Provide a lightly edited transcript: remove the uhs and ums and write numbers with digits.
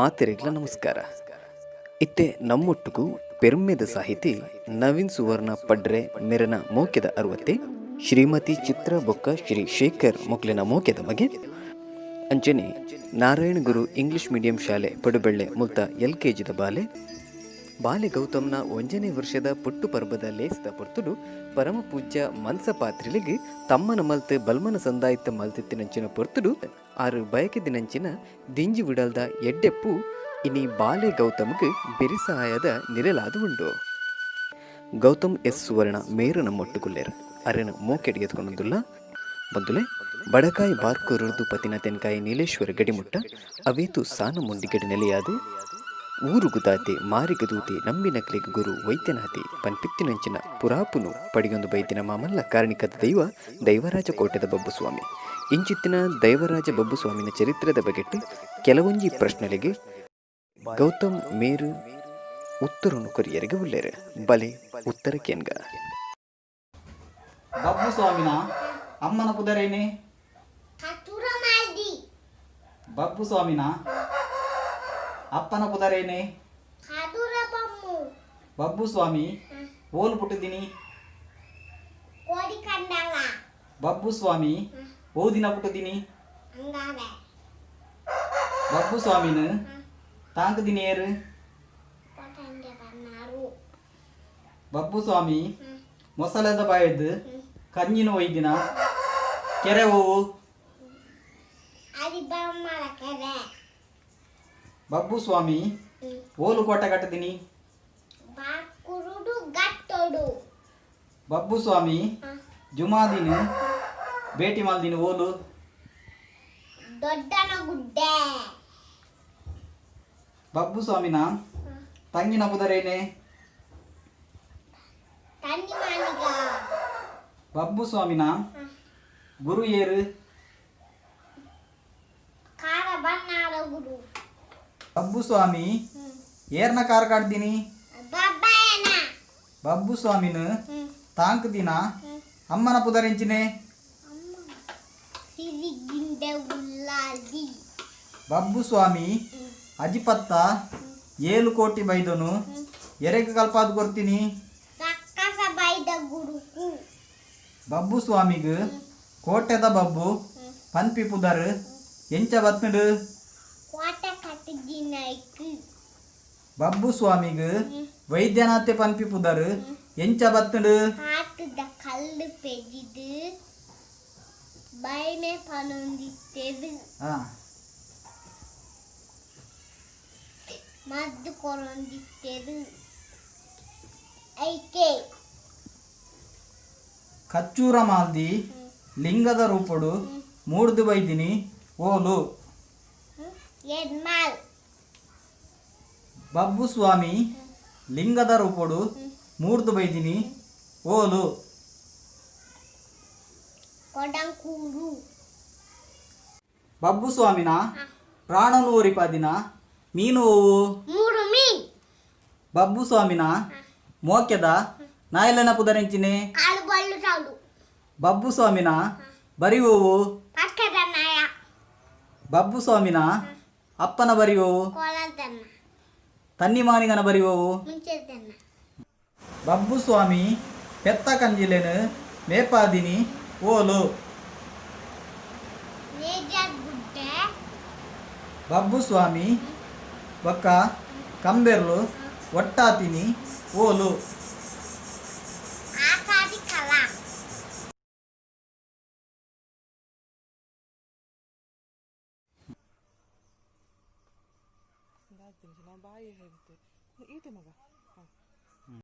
ಮಾತೆರೆಗ್ಲ ನಮಸ್ಕಾರ. ಇತ್ತೆ ನಮ್ಮೊಟ್ಟಿಗೂ ಪೆರ್ಮೆದ ಸಾಹಿತಿ ನವೀನ್ ಸುವರ್ಣ ಪಡ್ರೆ ಮೆರನ ಮೋಕೆದ ಅರುವತ್ತೆ ಶ್ರೀಮತಿ ಚಿತ್ರ ಬೊಕ್ಕ ಶ್ರೀ ಶೇಖರ್ ಮೊಕ್ಲಿನ ಮೋಕೆದ ಮಗೆ ಅಂಚನೆ ನಾರಾಯಣ ಗುರು ಇಂಗ್ಲಿಷ್ ಮೀಡಿಯಂ ಶಾಲೆ ಪಡುಬೆಳ್ಳೆ ಮುಲ್ತ LKGದ ಬಾಲೆ ಗೌತಮ್ನ 1ನೇ ವರ್ಷದ ಪುಟ್ಟು ಪರ್ಬದ ಲೇಸಿದ ಪೊರ್ತುಡು ಪರಮ ಪೂಜ್ಯ ಮನ್ಸ ಪಾತ್ರಿಲಿಗೆ ತಮ್ಮನ ಮಲ್ತೆ ಬಲ್ಮನ ಸಂದಾಯಿತ ಮಲ್ತಿತ್ತಿನಂಚಿನ ಪೊರ್ತುಡು ಆರು ಬಯಕೆದಿನಂಚಿನ ದಿಂಜಿ ವಿಡಲ್ದ ಎಡ್ಡೆಪ್ಪು ಇನಿ ಬಾಲೆ ಗೌತಮ್ಗೆ ಬೆರಿ ಸಹಾಯದ ನಿರಲಾದು ಉಂಡು. ಗೌತಮ್ ಎಸ್ ಸುವರ್ಣ ಮೇರು ನಮ್ಮೊಟ್ಟುಗುಲ್ಲೇರು ಅರೆನ ಮೋಕೆಡಿ ಎತ್ಕೊಂಡುಲ್ಲ ಬಂದುಲೆ ಬಡಕಾಯಿ ಬಾರ್ಕು ರುಡ್ದು ಪತಿನ ತೆನ್ಕಾಯಿ ನೀಲೇಶ್ವರ ಗಡಿಮುಟ್ಟ ಅವೇತು ಸಾನ ಮುಂಡಿಗಡಿ ನೆಲೆಯಾದು ಊರು ಗುದಾತೆ ಮಾರಿಗದೂತೆ ನಂಬಿನಕ್ಲಿಗೆ ಗುರು ವೈದ್ಯನಾಥಿ ಪನ್ಪಿತ್ತಿನಂಚಿನ ಪುರಾಪುನು ಪಡಿಯೊಂದು ಬೈತಿನ ಮಾಮಲ್ಲ ಕಾರಣಿಕದ ದೈವರಾಜ ಕೋಟೆದ ಬಬ್ಬುಸ್ವಾಮಿ ಇಂಚಿತ್ತಿನ ದೈವರಾಜ ಬಬ್ಬುಸ್ವಾಮಿನ ಚರಿತ್ರದ ಬಗೆಟ್ಟು ಕೆಲವೊಂಜಿ ಪ್ರಶ್ನೆಗಳಿಗೆ ಗೌತಮ್ ಮೇರು ಉತ್ತರನು ಕೊರಿಯರಿಗೆ ಉಲ್ಲೇರೆ ಬಲೆ ಉತ್ತರ ಕೆನ್ಗ. ಬಬ್ಬುಸ್ವಾಮಿನ ಅಮ್ಮನ ಪುದರೇನೆ ಬಬ್ಬುಸ್ವಾಮಿನ ಅಪ್ಪನ ಪುದರೇನೆ ಬಬ್ಬುಸ್ವಾಮಿ ಓಲು ಪುಟ್ಟಿದ್ದೀನಿ ಬಬ್ಬುಸ್ವಾಮಿ ಓದಿನ ಪುಟ್ಟಿದ್ದೀನಿ ಬಬ್ಬುಸ್ವಾಮಿನ ತಾಂಕದಿನಿ ಏರು ಬಬ್ಬುಸ್ವಾಮಿ ಮೊಸಲದ ಬಾಯದ್ದು ಕഞ്ഞിನ ಒಯ್ದಿನ ಕೆರೆ ಹೋವು ಬಬ್ಬುಸ್ವಾಮಿ ಓಲು ಕೋಟೆ ಕಟ್ಟದಿನಿ ಬಬ್ಬುಸ್ವಾಮಿ ಜುಮಾದಿನ ಭೇಟಿ ಮಾಲ್ದಿನ ಓಲು ಬಬ್ಬುಸ್ವಾಮಿನ ತಂಗಿನ ಪುದರೇನೆ ಬಬ್ಬುಸ್ವಾಮಿನ ಗುರು ಏರು ಬಬ್ಬುಸ್ವಾಮಿ ಏರ್ನ ಕಾರ್ ಕಾಡ್ದಿನಿ ಬಬ್ಬುಸ್ವಾಮಿನ ತಾಂಕ್ ದಿನ ಅಮ್ಮನ ಪುದರೆಂಚಿನೆ ಬಬ್ಬುಸ್ವಾಮಿ ಅಜಿಪತ್ತ 7 ಕೋಟಿ ಬೈದನು ಎರೆಗೆ ಕಲ್ಪಾದ್ ಕೊಡ್ತೀನಿ ಬಬ್ಬುಸ್ವಾಮಿಗ ಕೋಟೆದ ಬಬ್ಬು ಪನ್ಪಿ ಪುದರ್ ಎಂಚ ಬತ್ನಡು ಬಬ್ಬುಸ್ವಾಮಿಗ ವೈದ್ಯನಾಥೆ ಪನ್ಪಿ ಪುದರ್ ಎಂಚ ಬತ್ನಡು ಮದ್ದು ಕೊರೊಂದಿತ್ತೆದು ಕಚ್ಚೂರ ಮಾಲ್ದಿ ಲಿಂಗದ ರೂಪಡು ಮೂಡ್ದು ಬೈದಿನಿ ಓಲು ಬಬ್ಬುಸ್ವಾಮಿ ಲಿಂಗದ ರೂಪಡು ಮೂಡ್ದು ಬೈದಿನಿ ಓಲು ಬಬ್ಬುಸ್ವಾಮಿನ ಪ್ರಾಣನೂರಿ ಪದಿನ ಮೀನು ಓವು ಬಬ್ಬುಸ್ವಾಮಿನ ಮೋಕೆದ ನಾಯಲನ ಪುದರೆಂಚಿನೆ ಬಬ್ಬುಸ್ವಾಮಿನ ಬರಿ ಓವು ಬಬ್ಬುಸ್ವಾಮಿನ ಅಪ್ಪನ ಬರಿ ಓವು ತನ್ನಿ ಮಾನಿಗನ ಬರಿ ಓವು ಬಬ್ಬುಸ್ವಾಮಿ ಪೆತ್ತ ಕಂಜಿಲೆನು ಮೇಪಾದಿನಿ ಓಲು ಬಬ್ಬುಸ್ವಾಮಿ ಬೊಕ್ಕ ಕಂಬೆರ್ಲು ಒಟ್ಟಾತಿನಿ ಓಲು ಬಾಯಿ ಹೇಳ್ತೆ ಈತೆ ಮಗ